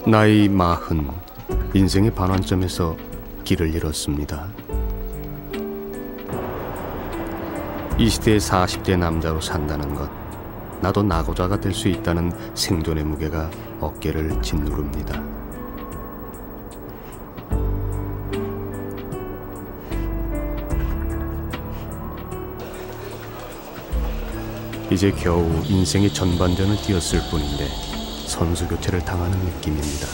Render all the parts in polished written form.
나이 40, 인생의 반환점에서 길을 잃었습니다. 이 시대의 40대 남자로 산다는 것, 나도 낙오자가 될 수 있다는 생존의 무게가 어깨를 짓누릅니다. 이제 겨우 인생의 전반전을 뛰었을 뿐인데 선수 교체를 당하는 느낌입니다.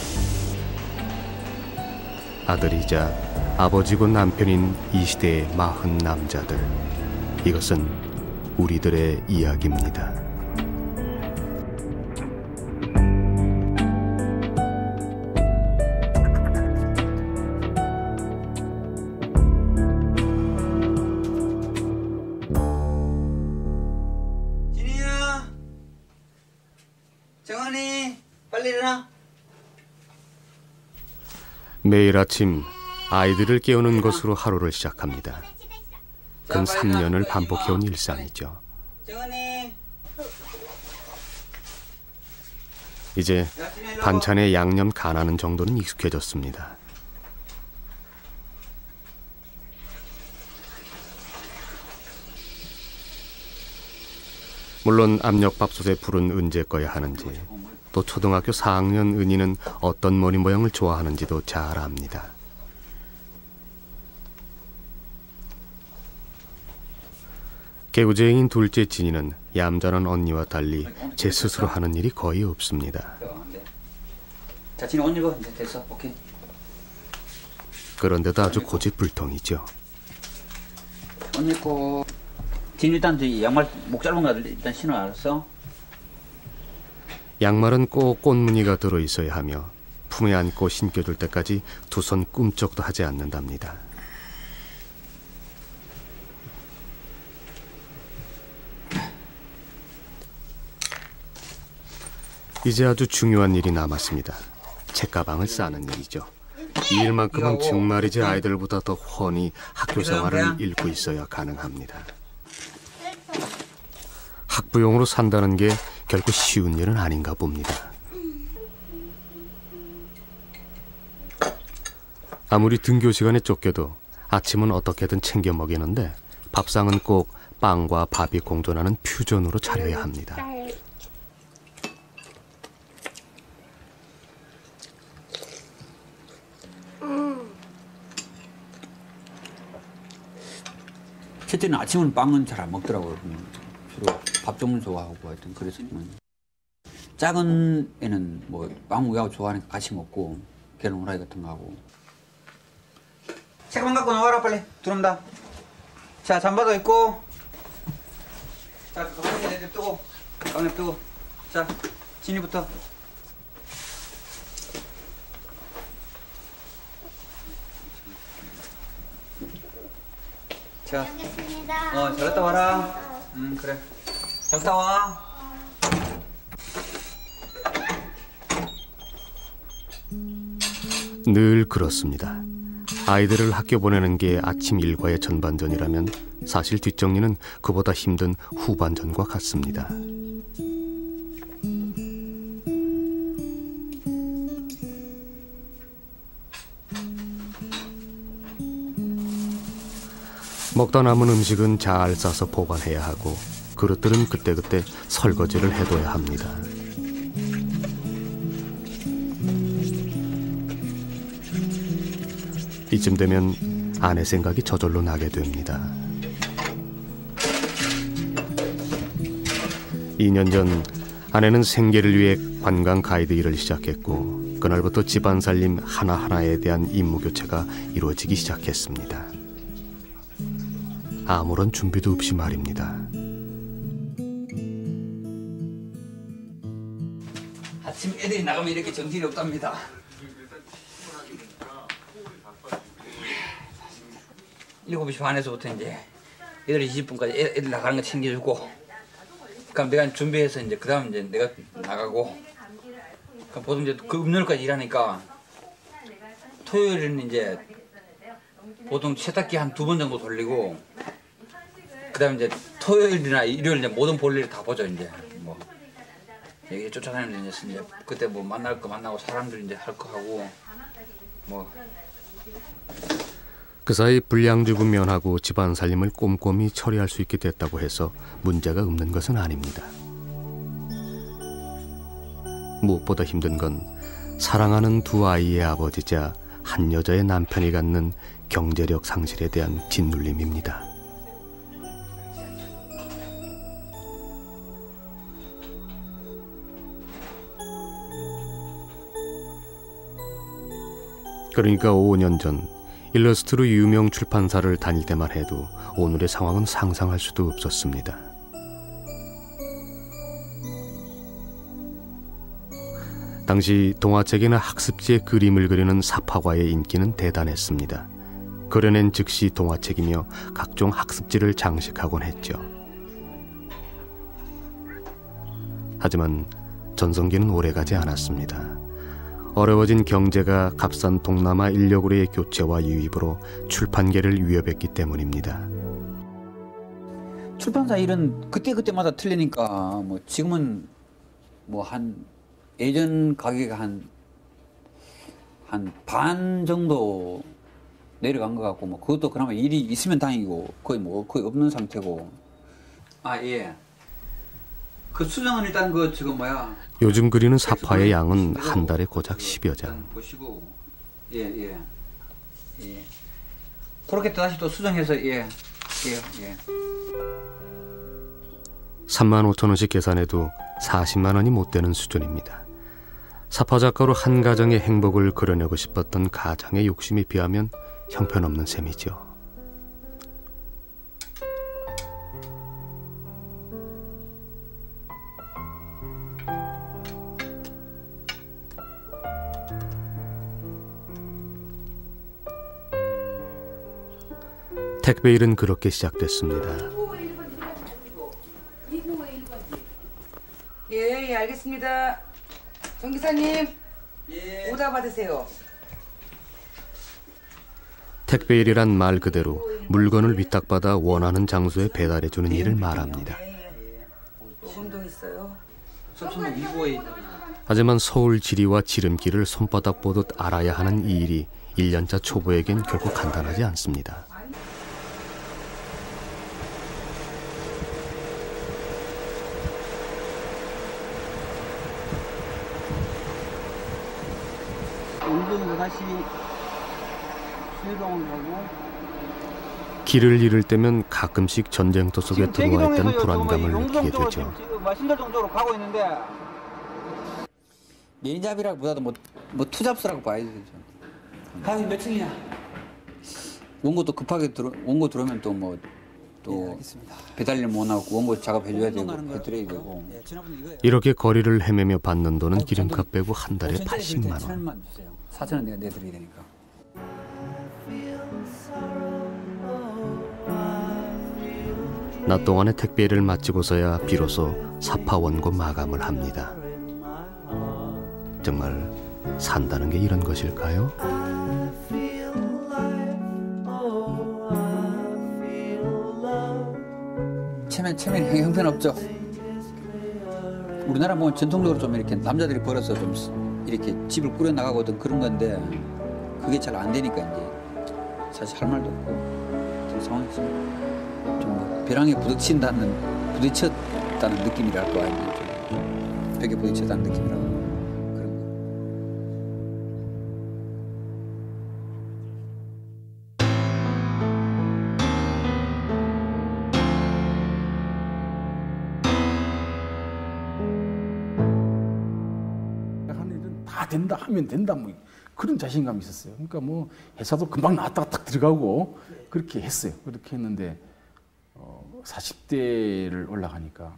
아들이자 아버지고 남편인 이 시대의 40 남자들, 이것은 우리들의 이야기입니다. 진이야, 정환이, 빨리 일어나. 매일 아침 아이들을 깨우는 것으로 하루를 시작합니다. 근 3년을 반복해온 일상이죠. 정환이. 이제 반찬에 양념 간하는 정도는 익숙해졌습니다. 물론 압력밥솥에 불은 언제 꺼야 하는지, 또 초등학교 4학년 은희는 어떤 머리 모양을 좋아하는지도 잘 압니다. 개구쟁이인 둘째 진이는 얌전한 언니와 달리 제 스스로 하는 일이 거의 없습니다. 자, 진이 옷 입어. 이제 됐어. 오케이. 그런데도 아주 고집불통이죠. 옷 입고. 진이 일단 양말 목 짧은 거 일단 신어. 알았어? 양말은 꼭 꽃무늬가 들어있어야 하며 품에 안고 신겨줄 때까지 두 손 꿈쩍도 하지 않는답니다. 이제 아주 중요한 일이 남았습니다. 책가방을 싸는 일이죠. 이 일만큼은 정말이지 아이들보다 더 훤히 학교 생활을 읽고 있어야 가능합니다. 학부용으로 산다는 게 결코 쉬운 일은 아닌가 봅니다. 아무리 등교 시간에 쫓겨도 아침은 어떻게든 챙겨 먹이는데 밥상은 꼭 빵과 밥이 공존하는 퓨전으로 차려야 합니다. 첫째는 아침은 빵은 잘 안 먹더라고요. 주로 밥 종류 좋아하고 하여튼 그래서 작은 애는 뭐 빵 우유하고 좋아하니까 같이 먹고 걔는 후라이 같은 거 하고. 책가방 갖고 나와라 빨리. 들어온다. 자, 잠바도 입고. 자, 가방에 냅두고. 가방 냅두고. 자, 진이부터. 자, 잘 갔다 와라. 그래. 잘 갔다 와. 늘 그렇습니다. 아이들을 학교 보내는 게 아침 일과의 전반전이라면 사실 뒷정리는 그보다 힘든 후반전과 같습니다. 먹다 남은 음식은 잘 싸서 보관해야 하고 그릇들은 그때그때 설거지를 해둬야 합니다. 이쯤 되면 아내 생각이 저절로 나게 됩니다. 2년 전 아내는 생계를 위해 관광 가이드 일을 시작했고 그날부터 집안 살림 하나하나에 대한 임무 교체가 이루어지기 시작했습니다. 아무런 준비도 없이 말입니다. 아침 애들이 나가면 이렇게 정신이 없답니다. 일곱 시 반에서부터 이제 8시 20분까지 애들 나가는 거 챙겨주고, 그럼 내가 준비해서 이제 그다음 이제 내가 나가고, 그럼 보통 이제 그 금요일까지 일하니까 토요일은 이제 보통 세탁기 한 2번 정도 돌리고, 그다음 이제 토요일이나 일요일 이제 모든 볼일을 다 보죠 이제 뭐. 여기 쫓아다니면서 이제 그때 뭐 만날 거 만나고 사람들 이제 할 거 하고 뭐. 그 사이 불량주부 면하고 집안 살림을 꼼꼼히 처리할 수 있게 됐다고 해서 문제가 없는 것은 아닙니다. 무엇보다 힘든 건 사랑하는 두 아이의 아버지자 한 여자의 남편이 갖는 경제력 상실에 대한 짓눌림입니다. 그러니까 5년 전 일러스트로 유명 출판사를 다닐 때만 해도 오늘의 상황은 상상할 수도 없었습니다. 당시 동화책이나 학습지에 그림을 그리는 사파과의 인기는 대단했습니다. 그려낸 즉시 동화책이며 각종 학습지를 장식하곤 했죠. 하지만 전성기는 오래가지 않았습니다. 어려워진 경제가 값싼 동남아 인력으로의 교체와 유입으로 출판계를 위협했기 때문입니다. 출판사 일은 그때마다 틀리니까 뭐 지금은 뭐 한 예전 가격이 한 반 정도 내려간 것 같고 뭐 그것도 그나마 일이 있으면 다행이고 거의 없는 상태고. 아 예. 그 수정은 일단 그 지금 뭐야. 요즘 그리는 사파의 양은 한 달에 고작 10여 장. 보시고 예. 그렇게 또 다시 또 수정해서 예. 35,000원씩 계산해도 40만 원이 못 되는 수준입니다. 사파 작가로 한 가정의 행복을 그려내고 싶었던 가장의 욕심에 비하면 형편없는 셈이죠. 택배일은 그렇게 시작됐습니다. 예, 알겠습니다. 정 기사님, 예. 오다 받으세요. 택배일이란 말 그대로 물건을 위탁받아 원하는 장소에 배달해주는 일을 말합니다. 오금동 있어요. 하지만 서울 지리와 지름길을 손바닥 보듯 알아야 하는 이 일이 1년차 초보에겐 결코 간단하지 않습니다. 운동으로 다시 수해병원 가고. 길을 잃을 때면 가끔씩 전쟁터 속에 들어와 있다는 불안감을 느끼게 되죠. 신달동 쪽으로 가고 있는데 메인잡이라기보다도 뭐 투잡스라고 봐야지. 방이 몇 층이야? 원고 또 급하게 원고 들어오면 또 뭐 또 배달일 못 나고 원고 작업해줘야 되고 해드려야 되고. 이렇게 거리를 헤매며 받는 돈은 기름값 빼고 한 달에 80만 원. 4,000원 내가 내드려야 되니까. 낮 동안의 택배일을 마치고서야 비로소 사파 원고 마감을 합니다. 정말 산다는 게 이런 것일까요? 체면 형편없죠. 우리나라 뭐 전통적으로 좀 이렇게 남자들이 벌어서 좀 이렇게 집을 꾸려 나가거든 그런 건데 그게 잘 안 되니까 이제 사실 할 말도 없고 좀 상황이 좀 벼랑에 부딪혔다는 느낌이랄까 아니면 좀 벽에 부딪혔다는 느낌이라고 그런 거. 다 된다 하면 된다 뭐 그런 자신감이 있었어요. 그러니까 뭐 회사도 금방 나왔다가 딱 들어가고 그렇게 했어요. 그렇게 했는데 40대를 올라가니까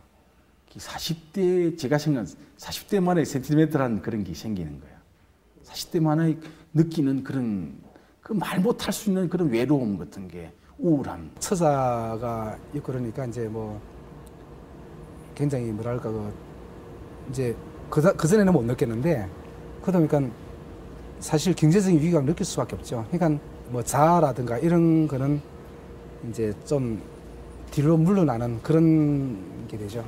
40대 제가 생각한 40대만의 센티멘탈한 그런 게 생기는 거야. 40대만의 느끼는 그런 그 말 못할 수 있는 그런 외로움 같은 게 우울함. 처자가 있고 그러니까 이제 뭐 굉장히 뭐랄까 이제 그 전에는 못 느꼈는데 그러다 보니까 사실 경제적인 위기감을 느낄 수밖에 없죠. 그러니까 뭐 자아라든가 이런 거는 이제 좀 뒤로 물러나는 그런 게 되죠.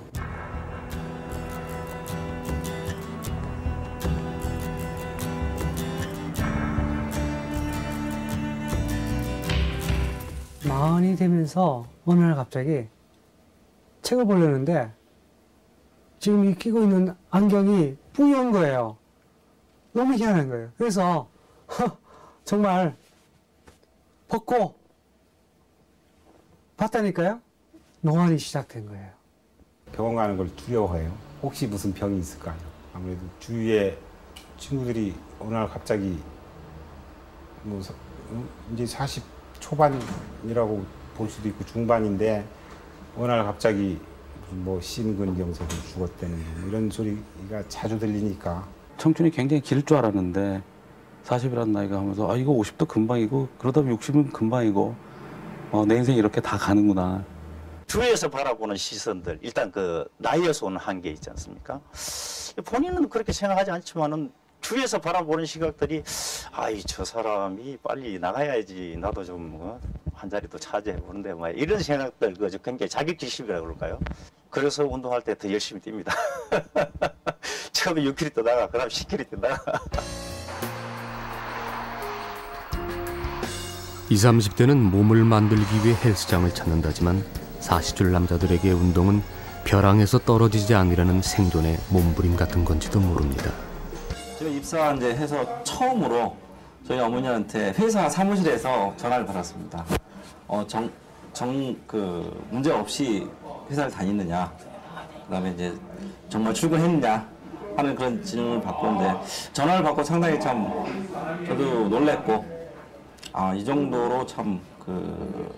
40이 되면서 어느 날 갑자기 책을 보려는데 지금 이 끼고 있는 안경이 뿌연 거예요. 너무 희한한 거예요. 그래서 정말 벗고 봤다니까요. 노안이 시작된 거예요. 병원 가는 걸 두려워해요. 혹시 무슨 병이 있을까요? 아무래도 주위에 친구들이 어느 날 갑자기 뭐 이제 40 초반이라고 볼 수도 있고 중반인데 어느 날 갑자기 뭐 심근경색으로 죽었다는 이런 소리가 자주 들리니까 청춘이 굉장히 길 줄 알았는데 40이라는 나이가 하면서 아 이거 50도 금방이고 그러다 보면 60은 금방이고 내 인생이 이렇게 다 가는구나. 주위에서 바라보는 시선들, 일단 그 나이에서 오는 한계 있지 않습니까? 본인은 그렇게 생각하지 않지만은 주위에서 바라보는 시각들이 아이 저 사람이 빨리 나가야지 나도 좀 한 자리도 차지해 보는데 뭐 이런 생각들 그 굉장히 자격지심이라고 그럴까요? 그래서 운동할 때 더 열심히 뜁니다. 처음에 6km 뛰다가 그다음 10km 뛰다가 20, 30대는 몸을 만들기 위해 헬스장을 찾는다지만 40줄 남자들에게 운동은 벼랑에서 떨어지지 않으려는 생존의 몸부림 같은 건지도 모릅니다. 제가 입사 이제 해서 처음으로 저희 어머니한테 회사 사무실에서 전화를 받았습니다. 문제 없이 회사를 다니느냐, 그다음에 이제 정말 출근했느냐 하는 그런 질문을 받고인데 전화를 받고 상당히 참 저도 놀랬고 이 정도로 참 그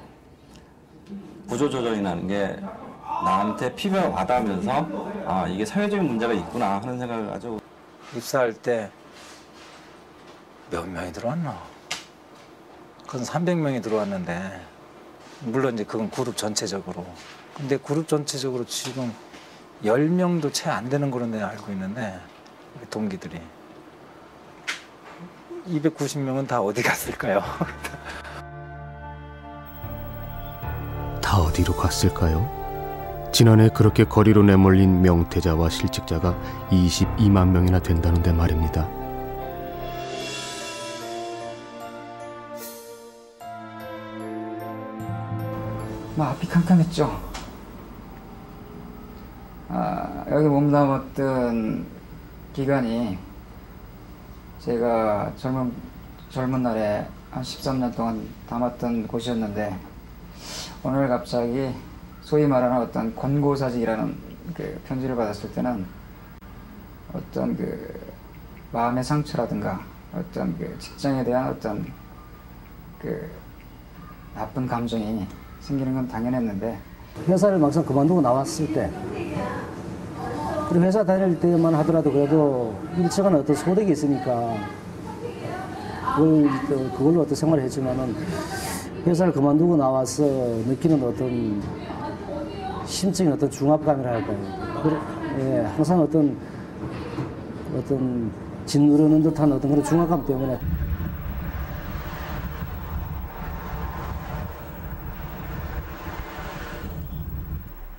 구조조정이라는 게 나한테 피부가 와닿으면서 이게 사회적인 문제가 있구나 하는 생각을 아주. 입사할 때 몇 명이 들어왔나? 그건 300명이 들어왔는데 물론 이제 그건 그룹 전체적으로. 근데 그룹 전체적으로 지금 10명도 채 안 되는 걸로 내가 알고 있는데 우리 동기들이 290명은 다 어디 갔을까요? 다 어디로 갔을까요? 지난해 그렇게 거리로 내몰린 명퇴자와 실직자가 22만 명이나 된다는데 말입니다. 앞이 캄캄했죠. 여기 몸담았던 기간이 제가 젊은 날에 한 13년 동안 담았던 곳이었는데 오늘 갑자기 소위 말하는 어떤 권고사직이라는 그 편지를 받았을 때는 어떤 그 마음의 상처라든가 어떤 그 직장에 대한 어떤 그 나쁜 감정이 생기는 건 당연했는데 회사를 막상 그만두고 나왔을 때 그리고 회사 다닐 때만 하더라도 그래도 일정한 어떤 소득이 있으니까 그걸로 어떤 생활을 했지만은 회사를 그만두고 나와서 느끼는 어떤 심적인 어떤 중압감이라 할까요? 항상 어떤 짓누르는 듯한 어떤 그런 중압감 때문에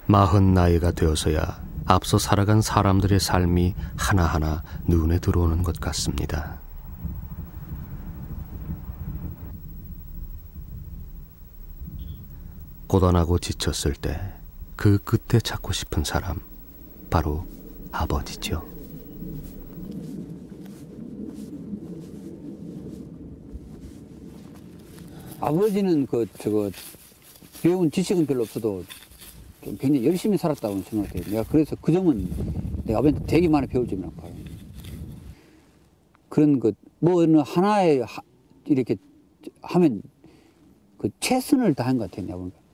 마흔 나이가 되어서야 앞서 살아간 사람들의 삶이 하나하나 눈에 들어오는 것 같습니다. 고단하고 지쳤을 때 그 끝에 찾고 싶은 사람, 바로 아버지죠. 아버지는 배운 지식은 별로 없어도 좀 굉장히 열심히 살았다고 생각해요. 내가 그래서 그 점은 내가 아버지한테 되게 많이 배울 점이라고 봐요. 그런 뭐 어느 하나에 이렇게 하면 최선을 다한 것 같아요. 내가 보니까.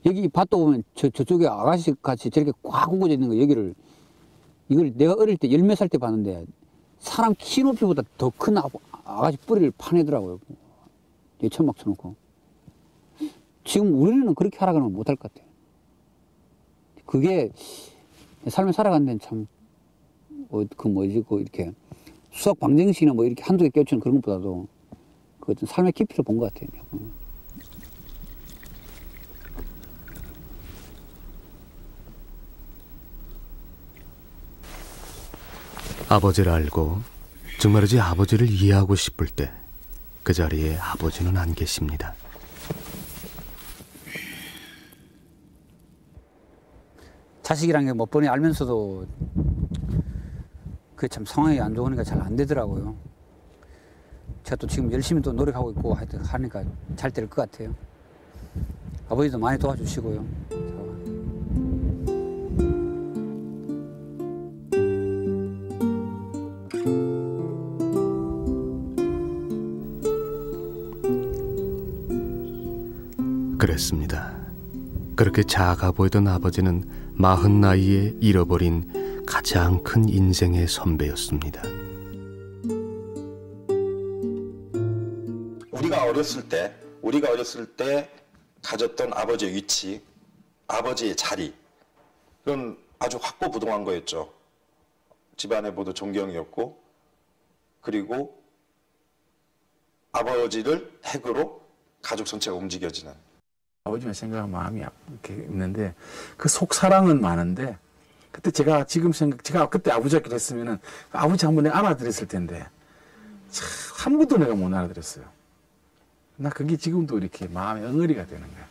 여기 밭도 보면 저쪽에 아가씨 같이 저렇게 꽉 구겨져 있는 거 이걸 내가 어릴 때 10몇 살 때 봤는데 사람 키 높이보다 더 큰 아가씨 뿌리를 파내더라고요. 천막 쳐놓고. 지금 우리는 그렇게 하라 그러면 못할 것 같아요. 그게 삶을 살아가는 데는 참 이렇게 수학 방정식이나 뭐 이렇게 한두 개 껴치는 그런 것보다도 그 삶의 깊이를 본 것 같아요. 아버지를 알고 정말이지 아버지를 이해하고 싶을 때 그 자리에 아버지는 안 계십니다. 자식이란 게 못 보니 알면서도 그게 참 상황이 안 좋으니까 잘 안 되더라고요. 제가 또 지금 열심히 또 노력하고 있고 하니까 잘 될 것 같아요. 아버지도 많이 도와주시고요. 그랬습니다. 그렇게 작아 보이던 아버지는 40 나이에 잃어버린 가장 큰 인생의 선배였습니다. 우리가 어렸을 때 가졌던 아버지의 위치, 아버지의 자리, 그건 아주 확고부동한 거였죠. 집안의 모두 존경이었고, 그리고 아버지를 핵으로 가족 전체가 움직여지는. 아버지만 생각하면 마음이 이렇게 있는데 그 속사랑은 많은데 그때 제가 그때 아버지가 그랬으면은 아버지 한 번에 알아들었을 텐데 참 한 번도 내가 못 알아들었어요. 나 그게 지금도 이렇게 마음의 엉어리가 되는 거야.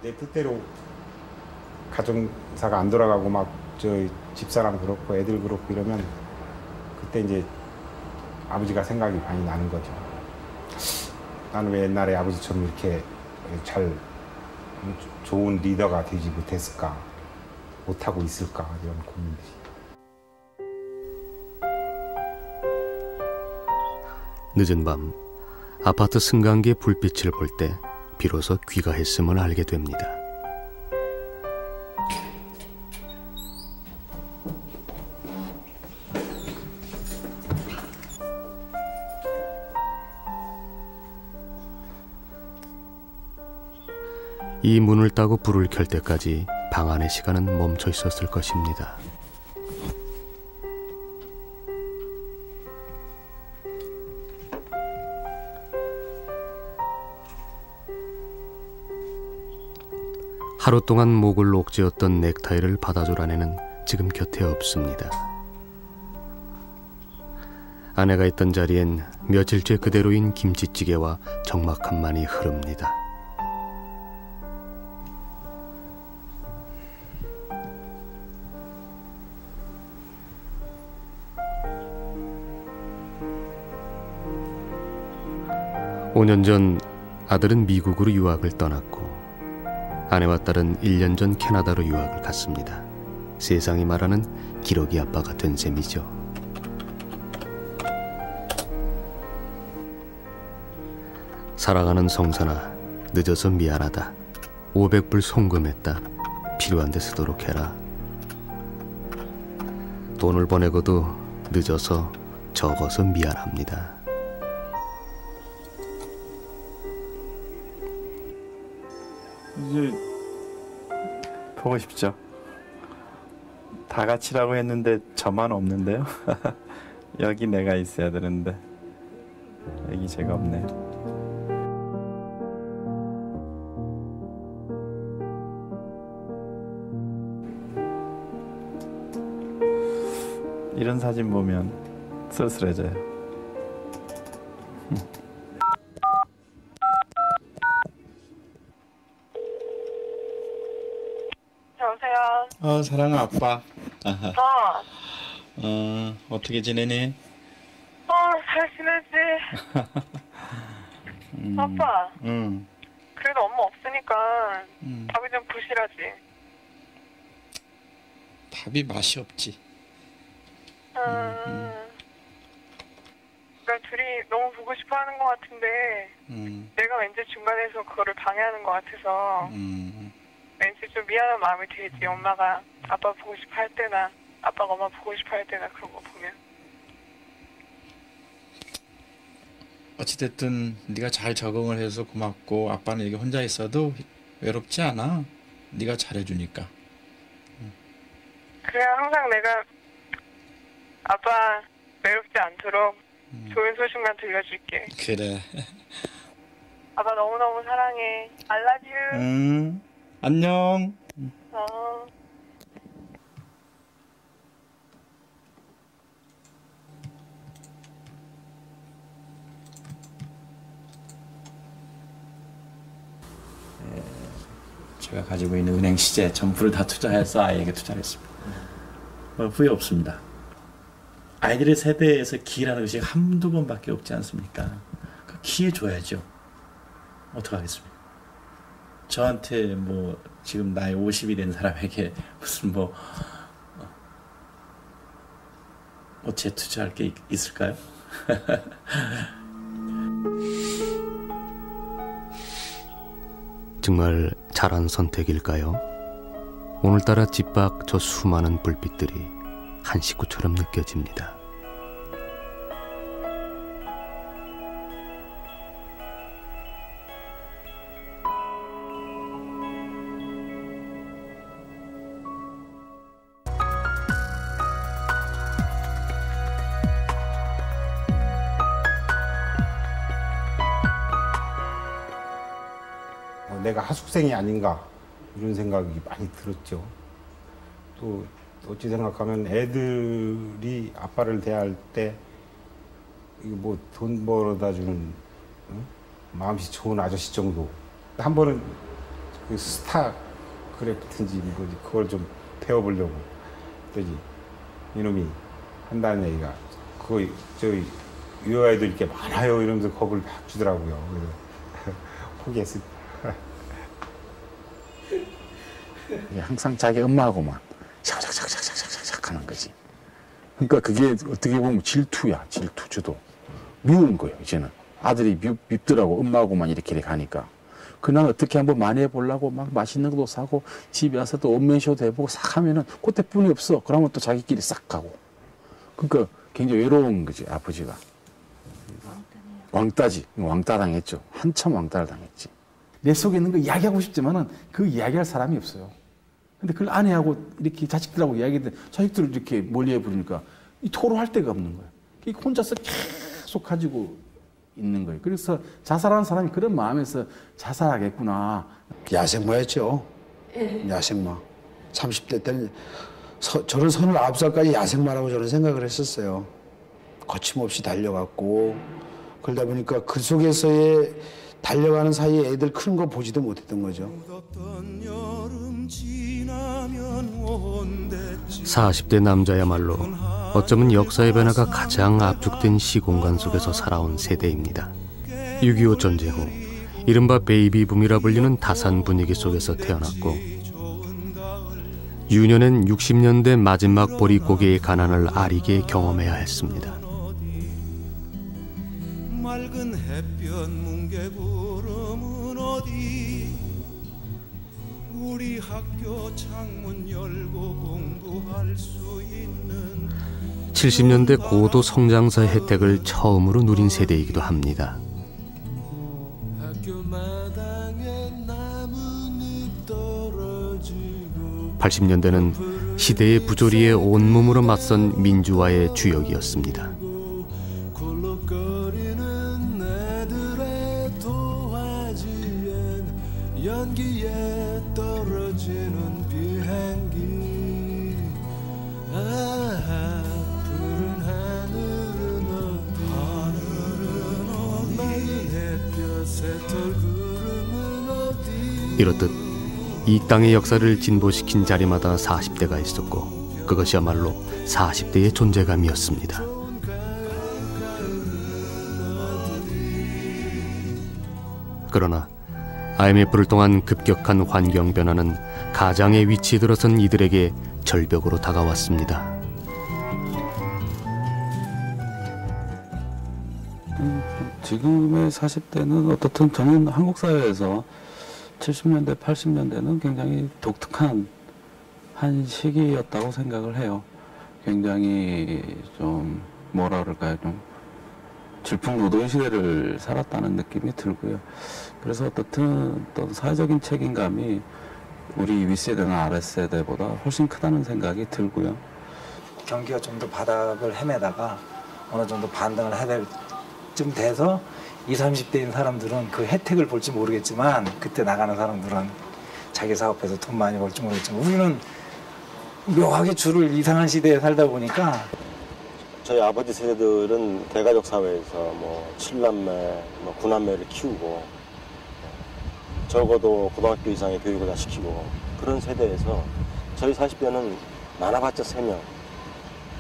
내 뜻대로 가정사가 안 돌아가고 막 저 집사람 그렇고 애들 그렇고 이러면 그때 이제 아버지가 생각이 많이 나는 거죠. 나는 왜 옛날에 아버지처럼 이렇게 잘 좋은 리더가 되지 못했을까, 못하고 있을까, 이런 고민들이. 늦은 밤 아파트 승강기의 불빛을 볼 때 비로소 귀가했음을 알게 됩니다. 이 문을 따고 불을 켤 때까지 방 안의 시간은 멈춰 있었을 것입니다. 하루 동안 목을 옥죄었던 넥타이를 받아줄 아내는 지금 곁에 없습니다. 아내가 있던 자리엔 며칠째 그대로인 김치찌개와 적막함만이 흐릅니다. 오 년 전 아들은 미국으로 유학을 떠났고 아내와 딸은 1년 전 캐나다로 유학을 갔습니다. 세상이 말하는 기러기 아빠가 된 셈이죠. 사랑하는 성선아, 늦어서 미안하다. 500불 송금했다. 필요한 데 쓰도록 해라. 돈을 보내고도 늦어서 적어서 미안합니다. 이제 보고 싶죠. 다 같이라고 했는데 저만 없는데요. 여기 내가 있어야 되는데 여기 제가 없네요. 이런 사진 보면 쓸쓸해져요. 여보세요. 사랑아 아빠. 어떻게 지내니? 잘 지내지. 아빠. 그래도 엄마 없으니까 밥이 좀 부실하지. 밥이 맛이 없지. 그러니까 둘이 너무 보고 싶어 하는 것 같은데 내가 왠지 중간에서 그거를 방해하는 것 같아서 왠지 좀 미안한 마음이 들지. 엄마가 아빠 보고 싶어 할 때나 아빠가 엄마 보고 싶어 할 때나 그런 거 보면. 어찌됐든 네가 잘 적응을 해서 고맙고 아빠는 여기 혼자 있어도 외롭지 않아. 네가 잘해주니까. 그래야 항상 내가 아빠 외롭지 않도록 좋은 소식만 들려줄게. 그래. 아빠 너무너무 사랑해. I love you. 안녕. 제가 가지고 있는 은행 시제 전부를 다 투자해서 아이에게 투자를 했습니다. 후회 없습니다. 아이들의 세대에서 기회라는 것이 한두 번밖에 없지 않습니까? 그 기회 줘야죠. 어떡하겠습니까? 저한테 뭐 지금 나이 50이 된 사람에게 무슨 뭐 재투자할 게 있을까요? 정말 잘한 선택일까요? 오늘따라 집 밖 저 수많은 불빛들이 한 식구처럼 느껴집니다. 내가 하숙생이 아닌가 이런 생각이 많이 들었죠. 또 어찌 생각하면 애들이 아빠를 대할 때 뭐 돈 벌어다 주는 마음씨 좋은 아저씨 정도. 한 번은 그 스타 그래프트인지 뭐지 그걸 좀 배워보려고 그러지. 이놈이 한다는 얘기가 그거 저기 유아애들 이렇게 많아요 이러면서 겁을 막 주더라고요. 그래서 포기했습니다. 항상 자기 엄마하고만 샥샥샥샥샥샥 하는 거지. 그러니까 그게 어떻게 보면 질투야, 질투. 저도 미운 거예요, 이제는. 아들이 밉더라고, 엄마하고만 이렇게 가니까. 그날 어떻게 한번 많이 해보려고 막 맛있는 것도 사고 집에 와서 또 온면쇼도 해보고 싹 하면은 그때뿐이 없어. 그러면 또 자기끼리 싹 가고. 그러니까 굉장히 외로운 거지, 아버지가. 왕따지. 왕따 당했죠. 한참 왕따를 당했지. 내 속에 있는 거 이야기하고 싶지만은 그 이야기할 사람이 없어요. 근데 그걸 아내하고 이렇게 자식들하고 이야기했는데 자식들을 이렇게 멀리해 버리니까 이 토로할 데가 없는 거예요. 혼자서 계속 가지고 있는 거예요. 그래서 자살하는 사람이 그런 마음에서 자살하겠구나. 야생마였죠. 야생마. 30대 때는 저는 29살까지 야생마라고 저는 생각을 했었어요. 거침없이 달려갔고 그러다 보니까 그 속에서의 달려가는 사이에 애들 큰 거 보지도 못했던 거죠. 40대 남자야말로 어쩌면 역사의 변화가 가장 압축된 시공간 속에서 살아온 세대입니다. 6.25 전쟁 후 이른바 베이비붐이라 불리는 다산 분위기 속에서 태어났고 유년엔 60년대 마지막 보릿고개의 가난을 아리게 경험해야 했습니다. 맑은 햇볕 뭉게구름은 어디 우리 학교 창문 열고 공부할 수 있는 70년대 고도 성장사의 혜택을 처음으로 누린 세대이기도 합니다. 80년대는 시대의 부조리에 온몸으로 맞선 민주화의 주역이었습니다. 연기에 떨어지는 비행기 푸른 하늘은 어디 맑은 햇볕에 털구름은 어디 이렇듯 이 땅의 역사를 진보시킨 자리마다 40대가 있었고 그것이야말로 40대의 존재감이었습니다. 그러나 IMF를 통한 급격한 환경 변화는 가장의 위치에 들어선 이들에게 절벽으로 다가왔습니다. 지금의 40대는 어떻든 저는 한국 사회에서 70년대, 80년대는 굉장히 독특한 한 시기였다고 생각을 해요. 굉장히 좀 뭐라 그럴까요? 좀 질풍노도의 시대를 살았다는 느낌이 들고요. 그래서 어떤 사회적인 책임감이 우리 윗세대나 아랫세대보다 훨씬 크다는 생각이 들고요. 경기가 좀 더 바닥을 헤매다가 어느 정도 반등을 해야 될 쯤 돼서 20, 30대인 사람들은 그 혜택을 볼지 모르겠지만 그때 나가는 사람들은 자기 사업해서 돈 많이 벌지 모르겠지만 우리는 묘하게 줄을 이상한 시대에 살다 보니까 저희 아버지 세대들은 대가족 사회에서 뭐 7남매, 뭐 9남매를 키우고 적어도 고등학교 이상의 교육을 다 시키고 그런 세대에서 저희 40대는 많아봤자 3명,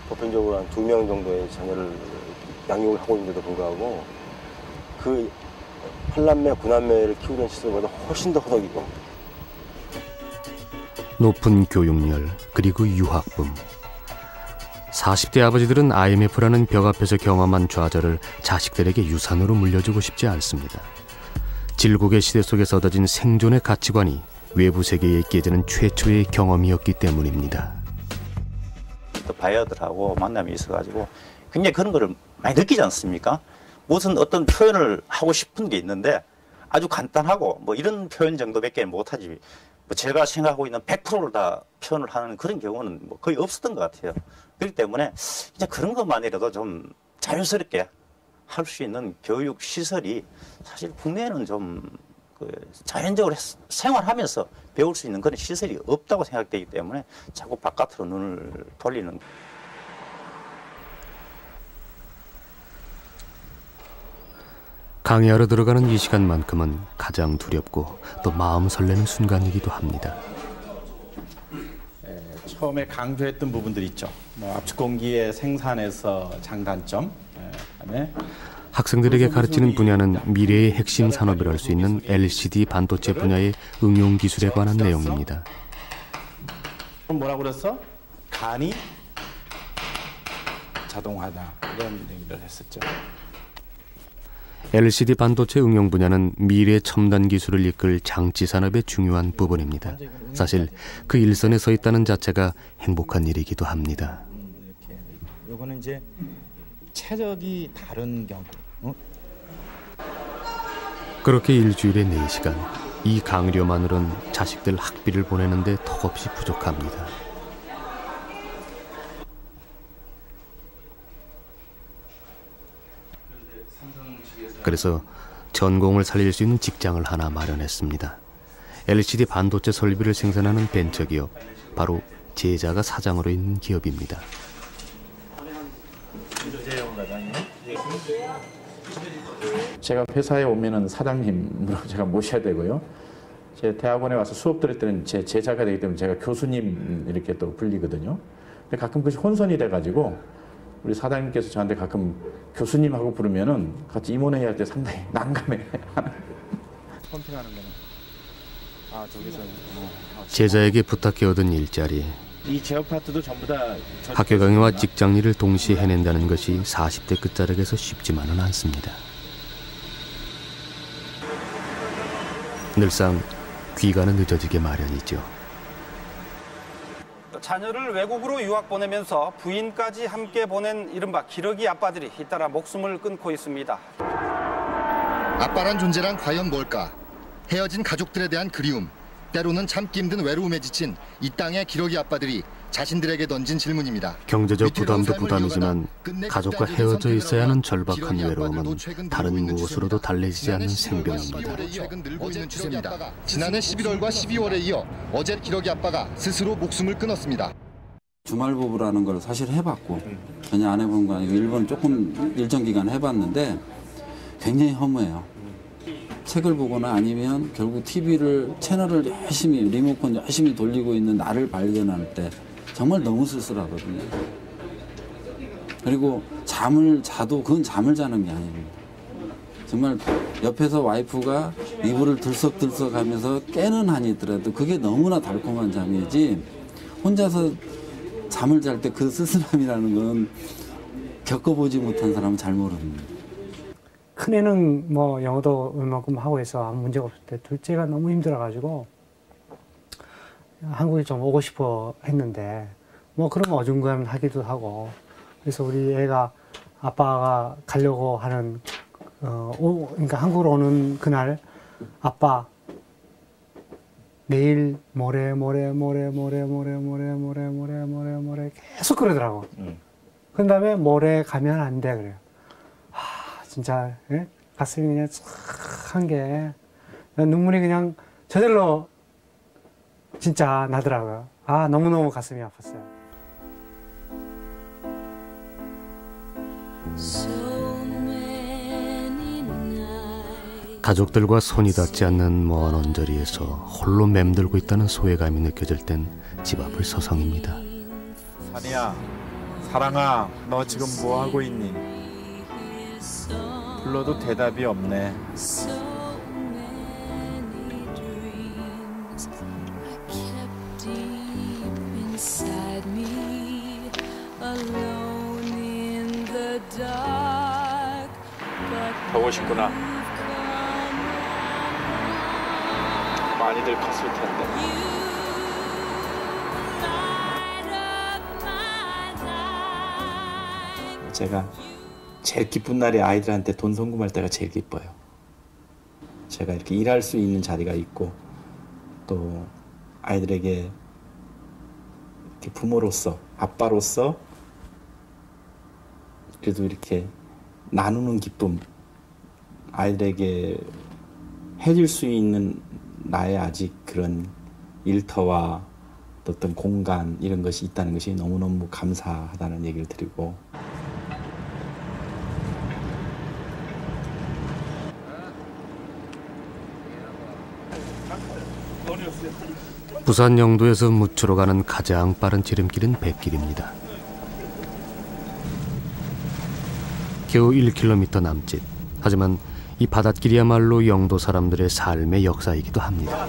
보편적으로 한 2명 정도의 자녀를 양육을 하고 있는데도 불구하고 그 8남매, 9남매를 키우던 시절보다 훨씬 더 허덕이고 높은 교육열 그리고 유학붐. 40대 아버지들은 IMF라는 벽 앞에서 경험한 좌절을 자식들에게 유산으로 물려주고 싶지 않습니다. 질곡의 시대 속에서 얻어진 생존의 가치관이 외부 세계에 깨지는 최초의 경험이었기 때문입니다. 또 바이어들하고 만남이 있어가지고 굉장히 그런 거를 많이 느끼지 않습니까? 무슨 어떤 표현을 하고 싶은 게 있는데 아주 간단하고 뭐 이런 표현 정도밖에 못하지 뭐 제가 생각하고 있는 100%를 다 표현을 하는 그런 경우는 뭐 거의 없었던 것 같아요. 그렇기 때문에 이제 그런 것만이라도 좀 자연스럽게 할 수 있는 교육 시설이 사실 국내에는 좀 자연적으로 생활하면서 배울 수 있는 그런 시설이 없다고 생각되기 때문에 자꾸 바깥으로 눈을 돌리는. 강의하러 들어가는 이 시간만큼은 가장 두렵고 또 마음 설레는 순간이기도 합니다. 처음에 강조했던 부분들 있죠. 뭐 압축 공기의 생산에서 장단점, 그다음에 학생들에게 가르치는 분야는 미래의 핵심 산업이랄 수 있는 LCD 반도체 분야의 응용 기술에 관한 내용입니다. 뭐라고 그랬어? 간이 자동화다 이런 얘기를 했었죠. LCD 반도체 응용 분야는 미래 첨단 기술을 이끌 장치 산업의 중요한 부분입니다. 사실 그 일선에 서 있다는 자체가 행복한 일이기도 합니다. 요거는 이제 최적이 다른 경우. 그렇게 일주일에 4시간, 이 강의료만으론 자식들 학비를 보내는데 턱없이 부족합니다. 그래서 전공을 살릴 수 있는 직장을 하나 마련했습니다. LCD 반도체 설비를 생산하는 벤처기업, 바로 제자가 사장으로 있는 기업입니다. 제가 회사에 오면은 사장님으로 제가 모셔야 되고요. 제 대학원에 와서 수업 들을 때는 제 제자가 되기 때문에 제가 교수님 이렇게 또 불리거든요. 근데 가끔 그것이 혼선이 돼가지고 우리 사장님께서 저한테 가끔 교수님하고 부르면은 같이 임원회의 할 때 상당히 난감해. 선택하는 거는 저기서 제자에게 부탁해 얻은 일자리. 이 제어 파트도 전부 다 학교 강의와 직장 일을 동시에 해낸다는 것이 40대 끝자락에서 쉽지만은 않습니다. 늘상 귀가는 늦어지게 마련이죠. 자녀를 외국으로 유학 보내면서 부인까지 함께 보낸 이른바 기러기 아빠들이 잇따라 목숨을 끊고 있습니다. 아빠란 존재란 과연 뭘까? 헤어진 가족들에 대한 그리움, 때로는 참기 힘든 외로움에 지친 이 땅의 기러기 아빠들이 자신들에게 던진 질문입니다. 경제적 부담도 부담이지만 가족과 헤어져 있어야 하는 절박한 외로움은 다른 무엇으로도 달래지지 않는 생명입니다. 어제 추세입니다. 지난해 11월과 12월에 이어 어제 기러기 아빠가 스스로 목숨을 끊었습니다. 주말 부부라는 걸 사실 해봤고 전혀 안 해본 거 아니고 일본 조금 일정 기간 해봤는데 굉장히 허무해요. 책을 보거나 아니면 결국 TV를 채널을 열심히 리모컨 열심히 돌리고 있는 나를 발견할 때 정말 너무 쓸쓸하거든요. 그리고 잠을 자도 그건 잠을 자는 게 아닙니다. 정말 옆에서 와이프가 이불을 들썩들썩 하면서 깨는 한이 있더라도 그게 너무나 달콤한 잠이지 혼자서 잠을 잘 때 그 쓸쓸함이라는 건 겪어보지 못한 사람은 잘 모릅니다. 큰애는 뭐 영어도 얼마큼 하고 해서 아무 문제가 없을 때 둘째가 너무 힘들어가지고 한국에 좀 오고 싶어 했는데 뭐 그런 어중간하기도 하고 그래서 우리 애가 아빠가 가려고 하는 그러니까 한국으로 오는 그날 아빠 내일 모레 계속 그러더라고. 그 다음에 모레 가면 안 돼 그래요. 진짜 가슴이 그냥 착한 게 눈물이 그냥 저절로 진짜 나더라고요. 너무너무 가슴이 아팠어요. 가족들과 손이 닿지 않는 먼 언저리에서 홀로 맴돌고 있다는 소외감이 느껴질 땐 집 앞을 서성입니다. 산이야, 사랑아, 너 지금 뭐 하고 있니? 불러도 대답이 없네. 보고 싶구나. 많이들 컸을 텐데. 제가 제일 기쁜 날이 아이들한테 돈 송금할 때가 제일 기뻐요. 제가 이렇게 일할 수 있는 자리가 있고 또 아이들에게 이렇게 부모로서, 아빠로서 그래도 이렇게 나누는 기쁨, 아이들에게 해줄 수 있는 나의 아직 그런 일터와 어떤 공간 이런 것이 있다는 것이 너무너무 감사하다는 얘기를 드리고, 부산 영도에서 무추로 가는 가장 빠른 지름길은 뱃길입니다. 겨우 1km 남짓. 하지만 이 바닷길이야말로 영도 사람들의 삶의 역사이기도 합니다.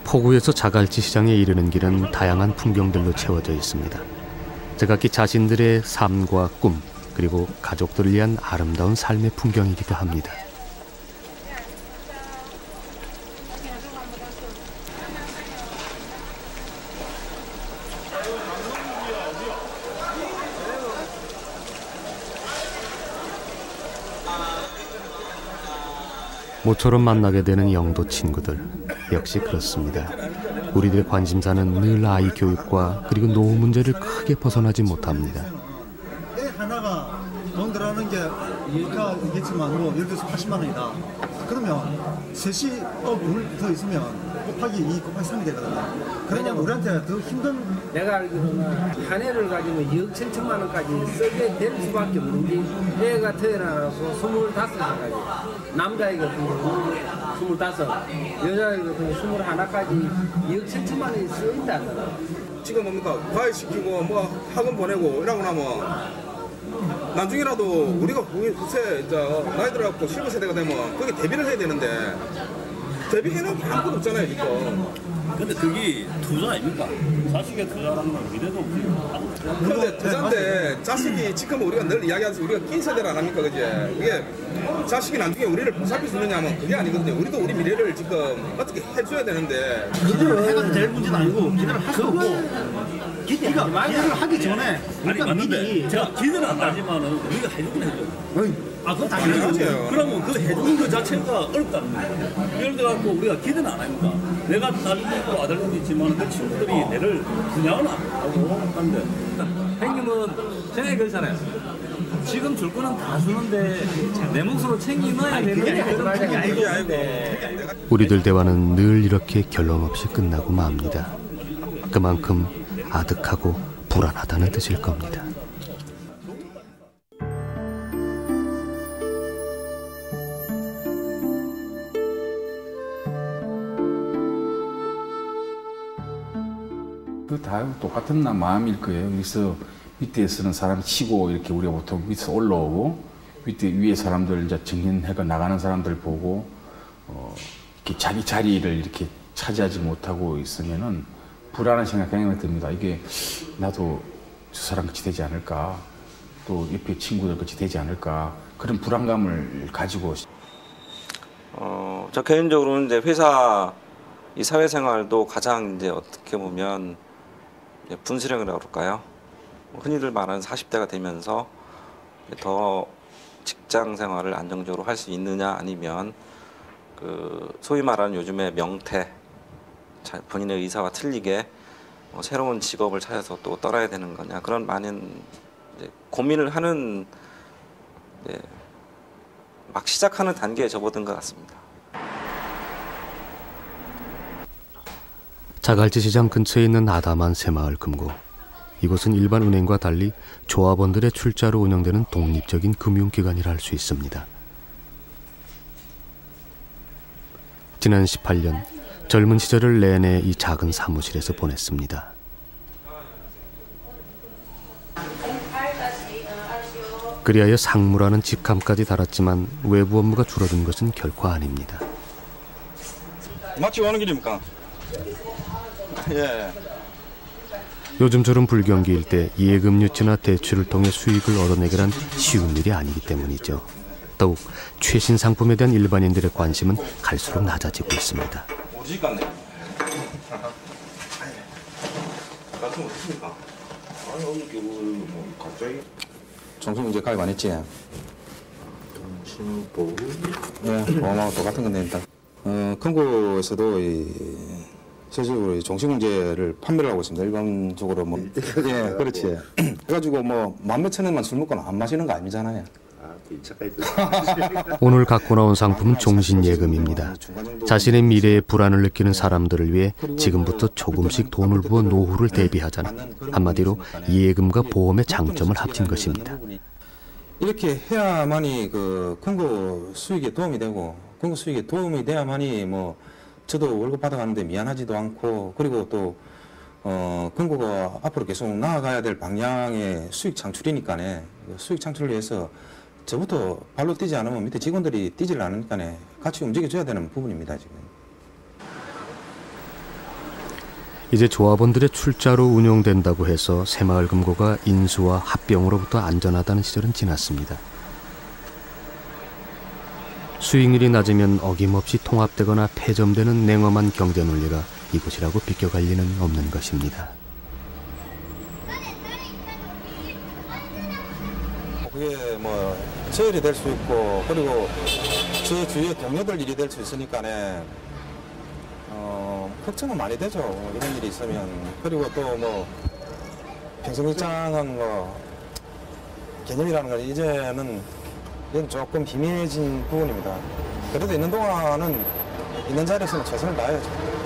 포구에서 자갈치 시장에 이르는 길은 다양한 풍경들로 채워져 있습니다. 제각기 자신들의 삶과 꿈, 그리고 가족들을 위한 아름다운 삶의 풍경이기도 합니다. 모처럼 만나게 되는 영도 친구들, 역시 그렇습니다. 우리들의 관심사는 늘 아이 교육과 그리고 노후 문제를 크게 벗어나지 못합니다. 애 하나가 돈 들어가는 게 아까 얘기했지만 뭐 예를 들어서 80만 원이다. 그러면 셋이 또 돈을 더 있으면 곱하기 2 곱하기 3이 되거든요. 그러면 우리한테 더 힘든. 내가 알기로는 한 해를 가지고 2억 7천만 원까지 쓰게 될 수밖에 없는데 애가 태어나서 25살까지, 남자애 같은 경우는 25, 여자애 같은 경우 21까지 2억 7천만 원이 쓰인다. 지금 뭡니까? 과외시키고 뭐 학원 보내고 이러고 나면 나중에라도 우리가 요새 나이 들어갖고 실버 세대가 되면 거기 대비를 해야 되는데 대비해놓은 게 아무것도 없잖아요 지금. 근데 그게 투자 아닙니까? 자식의 투자라는 건 미래도 없고. 근데 투자인데 자식이 지금 우리가 늘 이야기하듯이 우리가 낀 세대를 안 합니까, 그제? 이게 자식이 나중에 우리를 보살필 수 있느냐 하면 그게 아니거든요. 우리도 우리 미래를 지금 어떻게 해줘야 되는데. 기대를 해도 될 문제는 아니고 기대를 할 수도 없고. 기대를 하기 전에 아니 맞는데 제가 기대는 안 하지만은 우리가 해주긴 해줘요. 아, 그건 당연하죠. 그러면 그 해주는 것 자체가 어렵다는 거예요. 예를 들어서 우리가 기대는 안 합니까? 내가 딸도 있고 아들도 있지만 그 친구들이 내를 분양을 안 하고 하는데. 형님은 생각이 그렇잖아요. 지금 줄 거는 다 주는데 내 몫으로 챙기면 되는 그런 분이 아니고. 우리들 대화는 늘 이렇게 결론 없이 끝나고 맙니다. 그만큼 아득하고 불안하다는 뜻일 겁니다. 그 다 똑같은 마음일 거예요. 그래서 밑에 서는 사람 치고 이렇게 우리가 보통 밑에서 올라오고 위에 사람들 이제 정년해가 나가는 사람들 보고 이렇게 자기 자리를 이렇게 차지하지 못하고 있으면은 불안한 생각이 듭니다. 이게 나도 저 사람 같이 되지 않을까, 또 옆에 친구들 같이 되지 않을까, 그런 불안감을 가지고. 저 개인적으로는 이제 회사 이 사회생활도 가장 이제 어떻게 보면 분수령이라고 그럴까요? 흔히들 말하는 40대가 되면서 더 직장 생활을 안정적으로 할 수 있느냐, 아니면 그 소위 말하는 요즘의 명태, 본인의 의사와 틀리게 새로운 직업을 찾아서 또 떠나야 되는 거냐, 그런 많은 이제 고민을 하는 막 시작하는 단계에 접어든 것 같습니다. 자갈치 시장 근처에 있는 아담한 새마을 금고. 이곳은 일반 은행과 달리 조합원들의 출자로 운영되는 독립적인 금융기관이라 할 수 있습니다. 지난 18년 젊은 시절을 내내 이 작은 사무실에서 보냈습니다. 그리하여 상무라는 직함까지 달았지만 외부 업무가 줄어든 것은 결코 아닙니다. 마치고 오는 길입니까? 예. 요즘처럼 불경기일 때 예금 유치나 대출을 통해 수익을 얻어내기란 쉬운 일이 아니기 때문이죠. 더욱 최신 상품에 대한 일반인들의 관심은 갈수록 낮아지고 있습니다. 오직 같네. 같으면 어떻습니까? 아니 오늘 교훈 갑자기 정수문제 가입 안 했지? 정신보험? 예, 보험하고 똑같은 건데 일단 큰 곳에서도 실질적으로 정신문제를 판매를 하고 있습니다. 일반적으로 뭐 예, 그렇지. 그래가지고 뭐 만 몇천 원만 술 먹고는 안 마시는 거 아니잖아요. 오늘 갖고 나온 상품은 종신예금입니다. 자신의 미래에 불안을 느끼는 사람들을 위해 지금부터 조금씩 돈을 부어 노후를 대비하자는 한마디로 예금과 보험의 장점을 합친 것입니다. 이렇게 해야만이 그 금고 수익에 도움이 되고 금고 수익에 도움이 돼야만이 뭐 저도 월급 받아가는데 미안하지도 않고 그리고 또 금고가 앞으로 계속 나아가야 될 방향의 수익 창출이니까네 수익 창출을 위해서 저부터 발로 뛰지 않으면 밑에 직원들이 뛰질 않으니까 같이 움직여줘야 되는 부분입니다. 지금. 이제 조합원들의 출자로 운영된다고 해서 새마을금고가 인수와 합병으로부터 안전하다는 시절은 지났습니다. 수익률이 낮으면 어김없이 통합되거나 폐점되는 냉엄한 경제 논리가 이곳이라고 비껴갈 리는 없는 것입니다. 그게 뭐 저 일이 될 수 있고 그리고 저 주위에 동료들 일이 될 수 있으니까네 걱정은 많이 되죠. 이런 일이 있으면. 그리고 또 뭐 평생직장은 뭐 개념이라는 건 이제는 조금 희미해진 부분입니다. 그래도 있는 동안은 있는 자리에서는 최선을 다해야죠.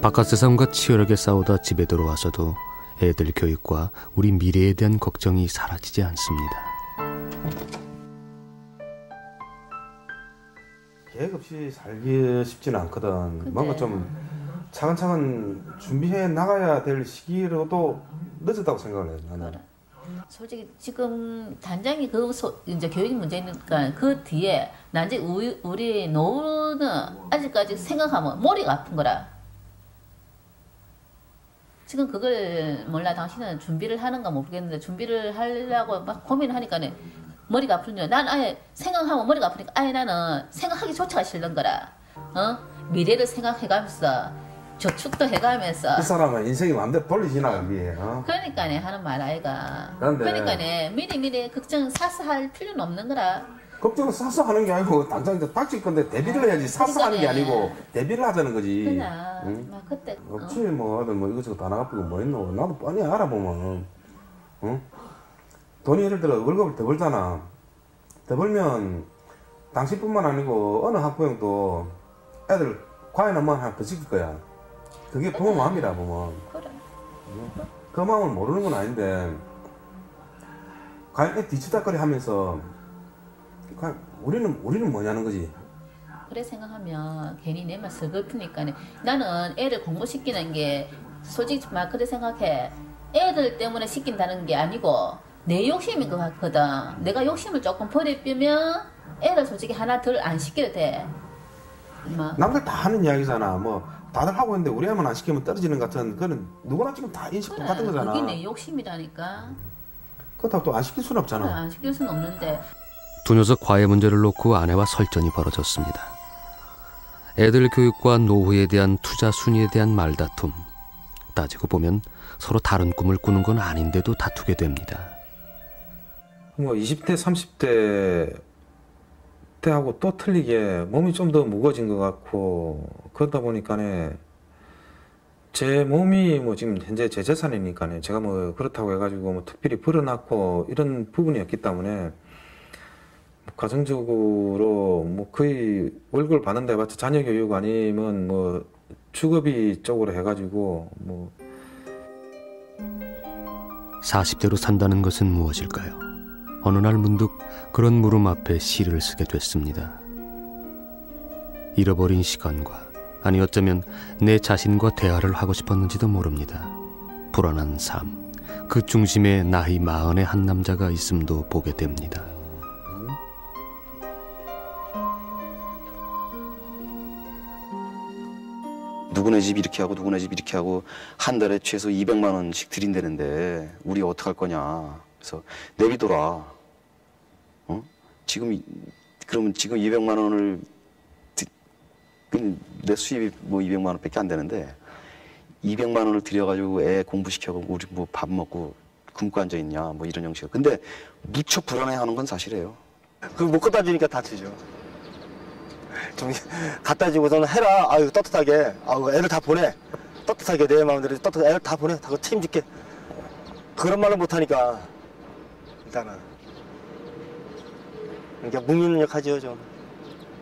바깥 세상과 치열하게 싸우다 집에 들어와서도 애들 교육과 우리 미래에 대한 걱정이 사라지지 않습니다. 계획 없이 살기 쉽지는 않거든. 뭔가 좀 차근차근 준비해 나가야 될 시기로도 늦었다고 생각을 해요. 나는. 솔직히 지금 단장이 이제 교육 문제니까 그 뒤에 난제 우리 노후는 아직까지 생각하면 머리가 아픈 거라. 지금 그걸 몰라 당신은 준비를 하는가 모르겠는데 준비를 하려고 막 고민하니까는 머리가 아프냐. 난 아예 생각하면 머리가 아프니까 아예 나는 생각하기조차가 싫은 거라. 미래를 생각해가면서 저축도 해가면서 이 사람은 인생이 마음대로 돌리지나 위에. 그러니까 하는 말 아이가. 그런데 그러니까 미리 걱정 사서 할 필요는 없는 거라. 걱정은 사서 하는 게 아니고 당장 이제 닥칠 건데 대비를 해야지 사서 하는 게 아니고 대비를 하자는 거지. 그냥 응? 막 그때 없지 뭐 하든 뭐 이것저것 다 나가쁘고 뭐 있노. 나도 뻔히 알아보면 응? 돈이 예를 들어 월급을 더 벌잖아. 더 벌면 당신뿐만 아니고 어느 학부형도 애들 과외 한번 하나 더 시킬 거야. 그게 부모 마음이라 보면. 응? 그 마음을 모르는 건 아닌데 과연 애 뒤치다거리 하면서 우리는 뭐냐는 거지. 그래 생각하면 괜히 내 맘 슬프니까 나는 애를 공부시키는 게 솔직히 막 그래 생각해. 애들 때문에 시킨다는 게 아니고 내 욕심인 것 같거든. 내가 욕심을 조금 버리면 애를 솔직히 하나 덜 안 시켜도 돼. 남들 다 하는 이야기잖아. 뭐 다들 하고 있는데 우리 애만 안 시키면 떨어지는 것 같은 그런 누구나 지금 다 인식 똑같은 거잖아. 그게 내 욕심이라니까. 그렇다고 또 안 시킬 수는 없잖아. 그래, 안 시킬 수는 없는데. 두 녀석 과외 문제를 놓고 아내와 설전이 벌어졌습니다. 애들 교육과 노후에 대한 투자 순위에 대한 말다툼. 따지고 보면 서로 다른 꿈을 꾸는 건 아닌데도 다투게 됩니다. 뭐 20대, 30대 때하고 또 틀리게 몸이 좀 더 무거워진 것 같고 그러다 보니까네 제 몸이 뭐 지금 현재 제 재산이니까요. 제가 뭐 그렇다고 해가지고 뭐 특별히 벌어놨고 이런 부분이었기 때문에 가정적으로 뭐 거의 월급을 받는다 해봤자 자녀 교육 아니면 뭐 주거비 쪽으로 해가지고 뭐 40대로 산다는 것은 무엇일까요? 어느 날 문득 그런 물음 앞에 시를 쓰게 됐습니다. 잃어버린 시간과 아니 어쩌면 내 자신과 대화를 하고 싶었는지도 모릅니다. 불안한 삶, 그 중심에 나이 40의 한 남자가 있음도 보게 됩니다. 누구네 집 이렇게 하고 누구네 집 이렇게 하고 한 달에 최소 200만 원씩 들인다는데 우리 어떡할 거냐. 그래서 내비둬라. 그러면 지금 200만 원을 내 수입이 뭐 200만 원밖에 안 되는데 200만 원을 들여가지고 애 공부시켜고 우리 뭐 밥 먹고 굶고 앉아 있냐 뭐 이런 형식. 근데 무척 불안해하는 건 사실이에요. 그거 못 갖다 주니까 다치죠. 좀 갖다 주고서는 해라. 아유 떳떳하게. 아유 애를 다 보내. 떳떳하게 내 마음대로 떳떳하게 애를 다 보내. 다 책임질게. 그런 말을 못 하니까 일단은 그러니까 묵묵하지요 좀.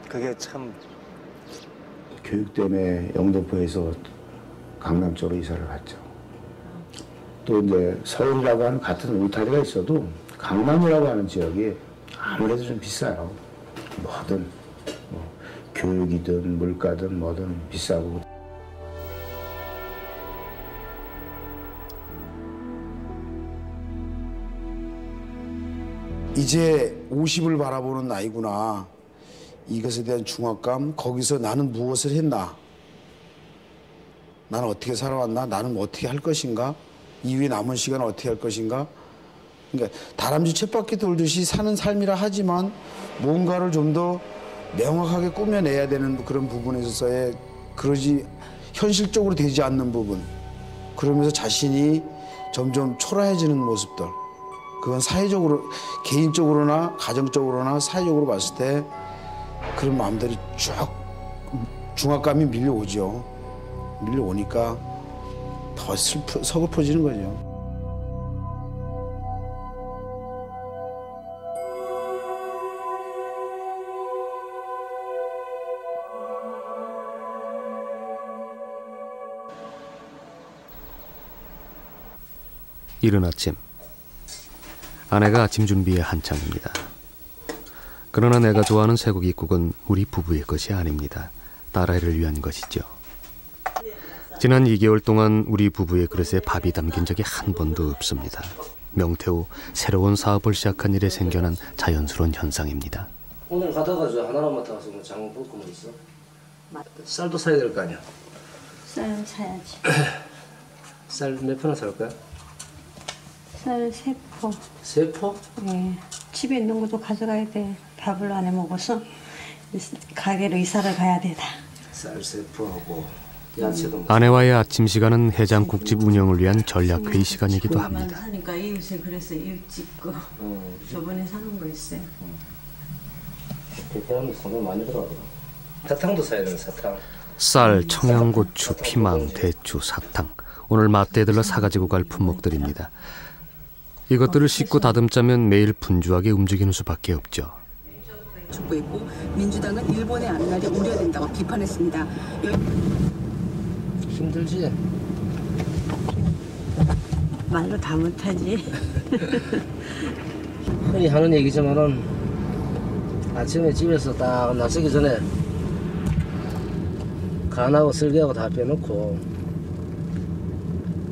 그게 참. 교육 때문에 영등포에서 강남 쪽으로 이사를 갔죠. 또 이제 서울이라고 하는 같은 울타리가 있어도 강남이라고 하는 지역이 아무래도 좀 비싸요. 뭐든 뭐 교육이든 물가든 뭐든 비싸고. 이제 50을 바라보는 나이구나. 이것에 대한 중압감, 거기서 나는 무엇을 했나? 나는 어떻게 살아왔나? 나는 어떻게 할 것인가? 이후에 남은 시간을 어떻게 할 것인가? 그러니까 다람쥐 쳇바퀴 돌듯이 사는 삶이라 하지만 뭔가를 좀 더 명확하게 꾸며내야 되는 그런 부분에 있어서의 그러지 현실적으로 되지 않는 부분. 그러면서 자신이 점점 초라해지는 모습들. 그건 사회적으로, 개인적으로나 가정적으로나 사회적으로 봤을 때 그런 마음들이 쭉 중압감이 밀려오죠. 밀려오니까 더 서글퍼지는 거죠. 이른 아침, 아내가 아침 준비에 한창입니다. 그러나 내가 좋아하는 쇠고기국은 우리 부부의 것이 아닙니다. 딸아이를 위한 것이죠. 지난 2개월 동안 우리 부부의 그릇에 밥이 담긴 적이 한 번도 없습니다. 명태후 새로운 사업을 시작한 일에 생겨난 자연스러운 현상입니다. 오늘 가다가 저 하나만 맡아가서 뭐 장어 볼 거면 있어? 쌀도 사야 될 거 아니야? 쌀 사야지. 쌀 몇 포나 살 거야? 쌀 3포. 3포? 네. 집에 있는 것도 가져가야 돼. 밥을 안 해 먹어서 가게로 이사를 가야 되다. 쌀 3포하고 야채도. 아내와의 아침 시간은 해장국집 운영을 위한 전략회의 시간이기도 합니다. 사니까 이웃에 그래서 이웃 집거 저번에 사는 거 있어요. 대표하면 상당히 많이 들어가더라. 사탕도 사야 되는 사탕. 쌀, 청양고추, 피망, 대추, 사탕. 오늘 마트에 들러 사가지고 갈 품목들입니다. 이것들을 씻고 다듬자면 매일 분주하게 움직이는 수밖에 없죠. 촉구했고 민주당은 일본의 앞날이 우려된다고 비판했습니다. 힘들지? 말로 다 못하지. 흔히 하는 얘기지만은 아침에 집에서 딱 나서기 전에 간하고 쓸개하고 다 빼놓고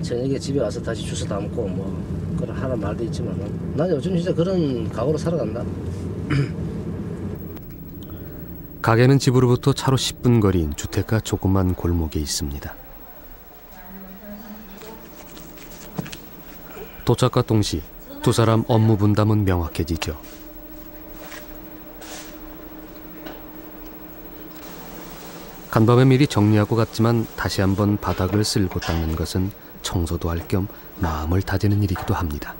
저녁에 집에 와서 다시 주워 담고 뭐 그런 하는 말도 있지만은 난 요즘 진짜 그런 각오로 살아간다. 가게는 집으로부터 차로 10분 거리인 주택가 조그만 골목에 있습니다. 도착과 동시 두 사람 업무 분담은 명확해지죠. 간밤에 미리 정리하고 갔지만 다시 한번 바닥을 쓸고 닦는 것은 청소도 할 겸 마음을 다지는 일이기도 합니다.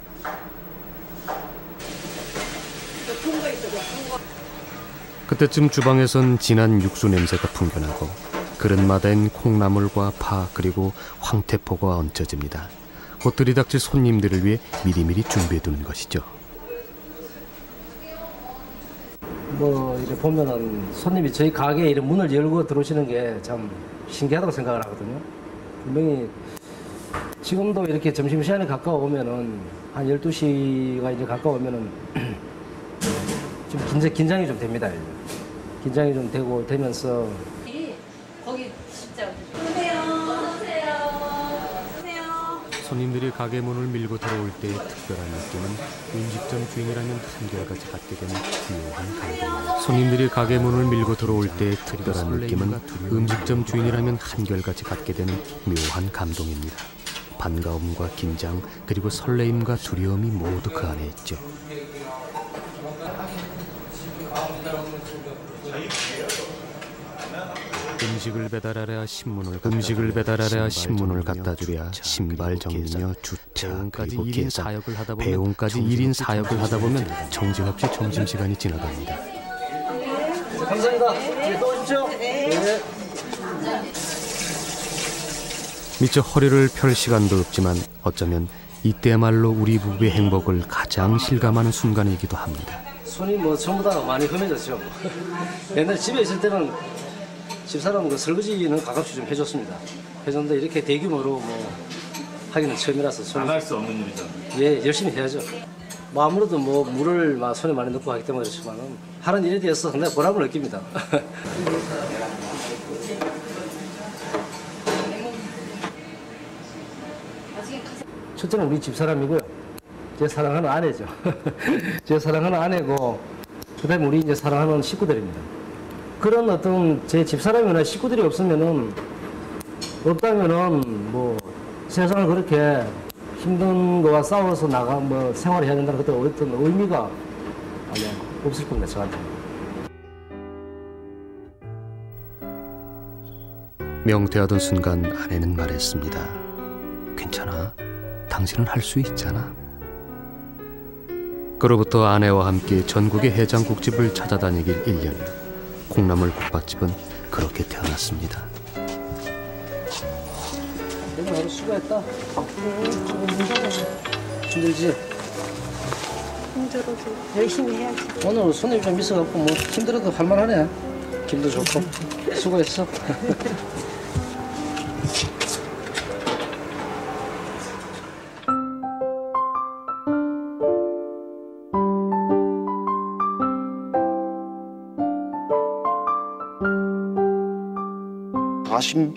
그때쯤 주방에선 진한 육수 냄새가 풍겨나고 그 그릇마다엔 콩나물과 파 그리고 황태포가 얹혀집니다. 곧 들이닥칠 손님들을 위해 미리미리 준비해두는 것이죠. 뭐 이렇게 보면은 손님이 저희 가게에 이런 문을 열고 들어오시는 게 참 신기하다고 생각을 하거든요. 분명히 지금도 이렇게 점심시간에 가까워오면은 한 12시가 이제 가까워오면은 좀 긴장이 좀 됩니다. 긴장이 좀 되면서 거기 진짜 손님들이 가게 문을 밀고 들어올 때의 특별한 느낌은 음식점 주인이라면 한결같이 갖게 되는 묘한 감동. 손님들이 가게 문을 밀고 들어올 때의 특별한 느낌은 음식점 주인이라면 한결같이 갖게 되는 묘한 감동입니다. 반가움과 긴장 그리고 설레임과 두려움이 모두 그 안에 있죠. 음식을 배달하랴 신문을 갖다 주랴 신발 정리며 주차 그리고 계산 배웅까지 1인 사역을 하다 보면 정신없이 점심시간이 지나갑니다. 감사합니다. 네, 또 오십시오. 네. 미처 허리를 펼 시간도 없지만 어쩌면 이때야말로 우리 부부의 행복을 가장 실감하는 순간이기도 합니다. 손이 뭐 전부 다 많이 험해졌죠. 옛날 집에 있을 때는 집사람 그 설거지는 가끔씩 좀 해줬습니다. 해줬는데 이렇게 대규모로 뭐 하기는 처음이라서 안 할 수 없는 일이잖아요. 예, 열심히 해야죠. 뭐 아무래도 뭐 물을 막 손에 많이 넣고 하기 때문에 그렇지만은 하는 일에 대해서 상당히 보람을 느낍니다. 첫째는 우리 집사람이고요. 제 사랑하는 아내죠. 제 사랑하는 아내고 그다음에 우리 이제 사랑하는 식구들입니다. 그런 어떤 제 집사람이나 식구들이 없다면은 뭐 세상을 그렇게 힘든 거와 싸워서 뭐 생활을 해야 된다는 그런 어떤 의미가 아마 없을 겁니다, 저한테. 명퇴하던 순간 아내는 말했습니다. 괜찮아. 당신은 할 수 있잖아. 그로부터 아내와 함께 전국의 해장국집을 찾아다니길 1년여. 콩나물 국밥집은 그렇게 태어났습니다. 오늘 하루 수고했다. 힘들지? 힘들어도 열심히 해야지. 오늘 손님이 좀 있어갖고 뭐 힘들어도 할만하네. 김도 좋고 수고했어.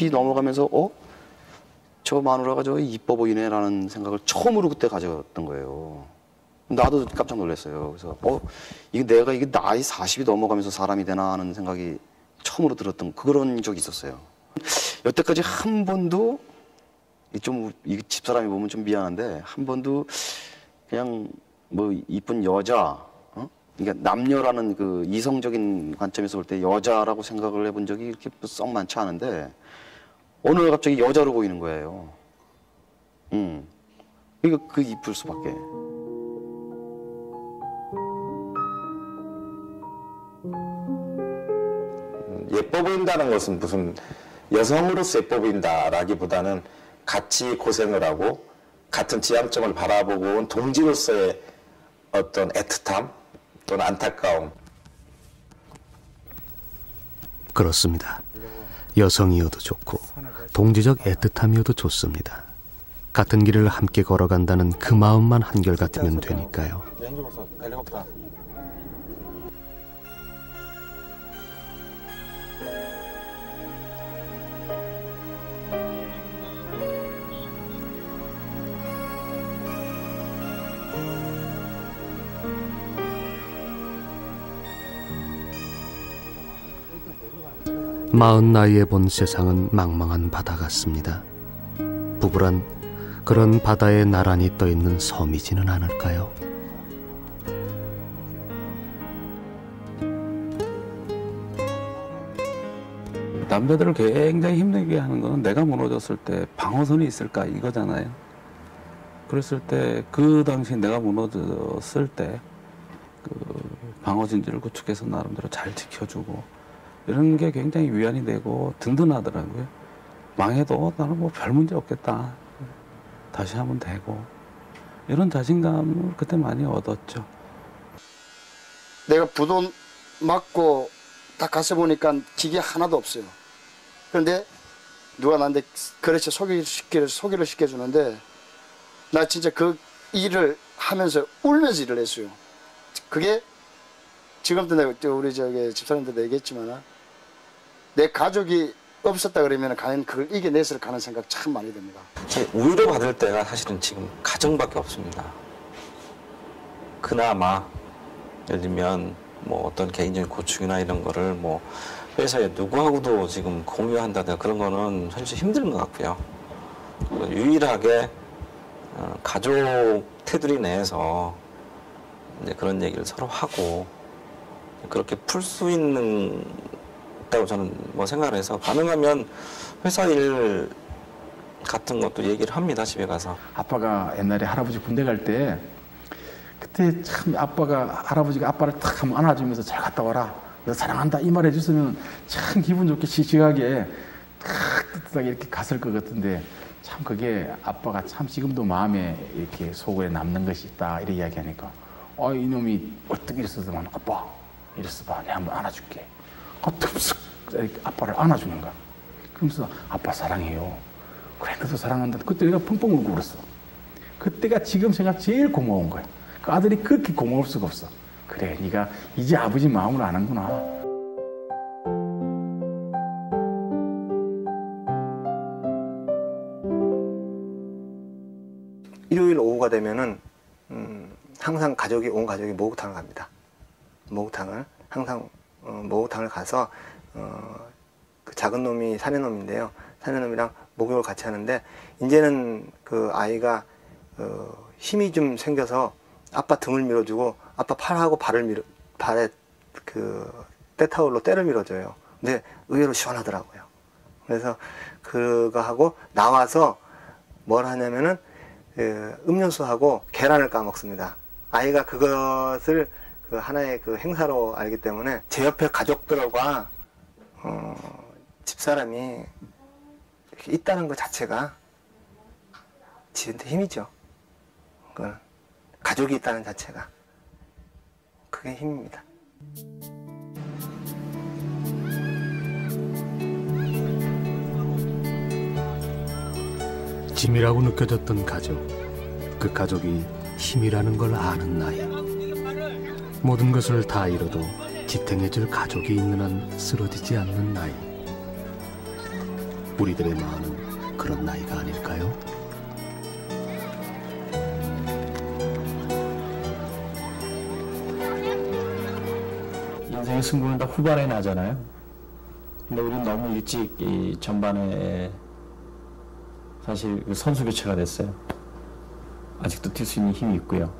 이 넘어가면서 저 마누라가 저 이뻐 보이네라는 생각을 처음으로 그때 가졌던 거예요. 나도 깜짝 놀랐어요. 그래서 이게 나이 40이 넘어가면서 사람이 되나 하는 생각이 처음으로 들었던 그런 적이 있었어요. 여태까지 한 번도 이 집사람이 보면 좀 미안한데 한 번도 그냥 뭐 이쁜 여자, 그러니까 남녀라는 그 이성적인 관점에서 볼 때 여자라고 생각을 해본 적이 이렇게 썩 많지 않은데 어느 날 갑자기 여자로 보이는 거예요. 이거 그 이쁠 수밖에. 예뻐 보인다는 것은 무슨 여성으로서 예뻐 보인다라기보다는 같이 고생을 하고 같은 지향점을 바라보고 온 동지로서의 어떤 애틋함 또는 안타까움. 그렇습니다. 여성이어도 좋고 동지적 애틋함이어도 좋습니다. 같은 길을 함께 걸어간다는 그 마음만 한결같으면 되니까요. 마흔 나이에 본 세상은 망망한 바다 같습니다. 부부란 그런 바다에 나란히 떠있는 섬이지는 않을까요? 남자들을 굉장히 힘들게 하는 건 내가 무너졌을 때 방어선이 있을까 이거잖아요. 그랬을 때 그 당시 내가 무너졌을 때 그 방어진지를 구축해서 나름대로 잘 지켜주고 이런 게 굉장히 위안이 되고 든든하더라고요. 망해도 나는 뭐 별 문제 없겠다. 다시 하면 되고 이런 자신감을 그때 많이 얻었죠. 내가 부도 맞고 딱 가서 보니까 기계 하나도 없어요. 그런데 누가 나한테 그렇게 소개를 시켜주는데 나 진짜 그 일을 하면서 울면서 일을 했어요. 그게 지금도 내가 우리 저기 집사람들도 얘기했지만 내 가족이 없었다 그러면 과연 그걸 이겨냈을 가는 생각 참 많이 듭니다. 위로 받을 때가 사실은 지금 가정밖에 없습니다. 그나마 예를 들면 뭐 어떤 개인적인 고충이나 이런 거를 뭐 회사에 누구하고도 지금 공유한다든가 그런 거는 사실 힘든 것 같고요. 유일하게 가족 테두리 내에서 이제 그런 얘기를 서로 하고 그렇게 풀 수 있다고 저는 뭐 생각을 해서 가능하면 회사 일 같은 것도 얘기를 합니다. 집에 가서. 아빠가 옛날에 할아버지 군대 갈 때 그때 참 할아버지가 아빠를 탁 한번 안아주면서 잘 갔다 와라. 너 사랑한다 이 말 해줬으면 참 기분 좋게 씩씩하게 탁 뜨뜻하게 이렇게 갔을 것 같은데 참 그게 아빠가 참 지금도 마음에 이렇게 속에 남는 것이 있다 이렇게 이야기하니까 이놈이 어떻게 이랬었더만 아빠 이랬어 봐 내가 한번 안아줄게. 덥석 아빠를 안아주는 거야. 그러면서 아빠 사랑해요. 그래 너도 사랑한다. 그때 내가 펑펑 울고 울었어. 그때가 지금 생각 제일 고마운 거야. 그 아들이 그렇게 고마울 수가 없어. 그래 네가 이제 아버지 마음을 아는구나. 일요일 오후가 되면은 항상 온 가족이 목욕탕을 갑니다. 목욕탕을 항상 목욕탕을 가서 그 작은 놈이 사내놈인데요. 사내놈이랑 목욕을 같이 하는데 이제는 그 아이가 힘이 좀 생겨서 아빠 등을 밀어주고 아빠 팔하고 발에 그 때타올로 때를 밀어줘요. 근데 의외로 시원하더라고요. 그래서 그거 하고 나와서 뭘 하냐면은 음료수하고 계란을 까먹습니다. 아이가 그것을 그 하나의 그 행사로 알기 때문에 제 옆에 가족들과 집사람이 이렇게 있다는 것 자체가 지한테 힘이죠. 그건 가족이 있다는 자체가 그게 힘입니다. 짐이라고 느껴졌던 가족, 그 가족이 힘이라는 걸 아는 나이. 모든 것을 다 잃어도 지탱해줄 가족이 있는 한 쓰러지지 않는 나이. 우리들의 마음은 그런 나이가 아닐까요? 인생의 승부는 다 후반에 나잖아요. 근데 우리는 너무 일찍 이 전반에 사실 선수 교체가 됐어요. 아직도 뛸 수 있는 힘이 있고요.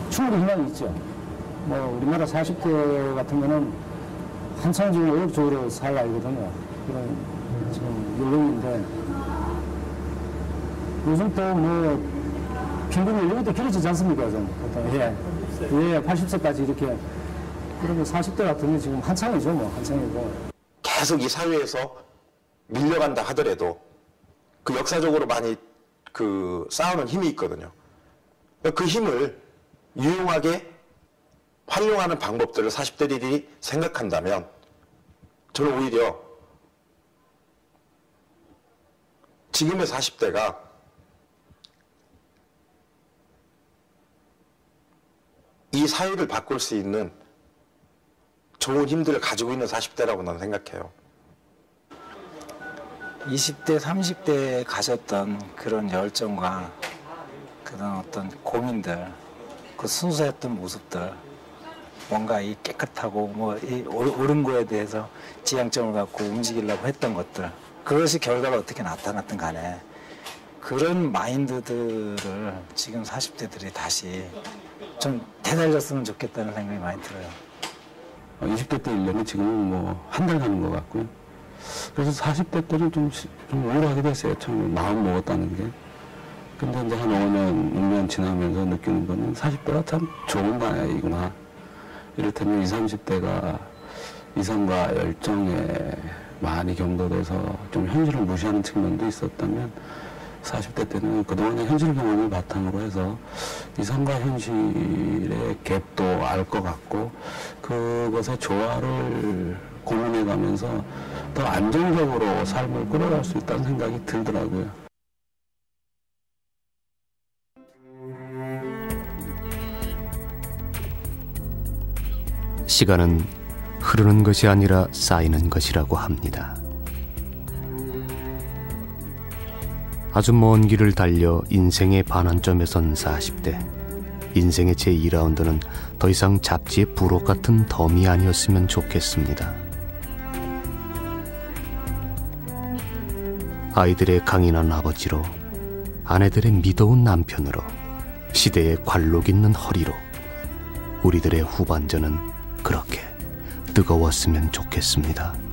충분히 희망이 있죠. 뭐 우리나라 40대 같은 거는 한참 지금 의욕적으로 살 나이거든요. 그런 지금 연령인데 요즘 또 뭐 평균 연령이 또 길어지지 않습니까? 보통 예, 80세까지 이렇게 그러면 40대 같으면 지금 한창이죠, 뭐 한창이고. 계속 이 사회에서 밀려간다 하더라도 그 역사적으로 많이 그 싸우는 힘이 있거든요. 그 힘을 유용하게 활용하는 방법들을 40대들이 생각한다면 저는 오히려 지금의 40대가 이 사회를 바꿀 수 있는 좋은 힘들을 가지고 있는 40대라고 나는 생각해요. 20대, 30대에 가졌던 그런 열정과 그런 어떤 고민들, 그 순수했던 모습들, 뭔가 이 깨끗하고 뭐 이 옳은 거에 대해서 지향점을 갖고 움직이려고 했던 것들, 그것이 결과가 어떻게 나타났든 간에 그런 마인드들을 지금 40대들이 다시 좀 되살렸으면 좋겠다는 생각이 많이 들어요. 20대 때 1년은 지금은 뭐 한 달 가는 것 같고요. 그래서 40대 때는 좀 우울하게 됐어요. 처음에 마음 먹었다는 게. 근데 이제 한 5년, 6년 지나면서 느끼는 거는 40대가 참 좋은 나이구나. 이를테면 20, 30대가 이성과 열정에 많이 경도돼서 좀 현실을 무시하는 측면도 있었다면 40대 때는 그동안의 현실 경험을 바탕으로 해서 이성과 현실의 갭도 알 것 같고 그것의 조화를 고민해가면서 더 안정적으로 삶을 끌어갈 수 있다는 생각이 들더라고요. 시간은 흐르는 것이 아니라 쌓이는 것이라고 합니다. 아주 먼 길을 달려 인생의 반환점에 선 40대. 인생의 제2라운드는 더 이상 잡지의 부록 같은 덤이 아니었으면 좋겠습니다. 아이들의 강인한 아버지로, 아내들의 미더운 남편으로, 시대의 관록 있는 허리로 우리들의 후반전은 그렇게 뜨거웠으면 좋겠습니다.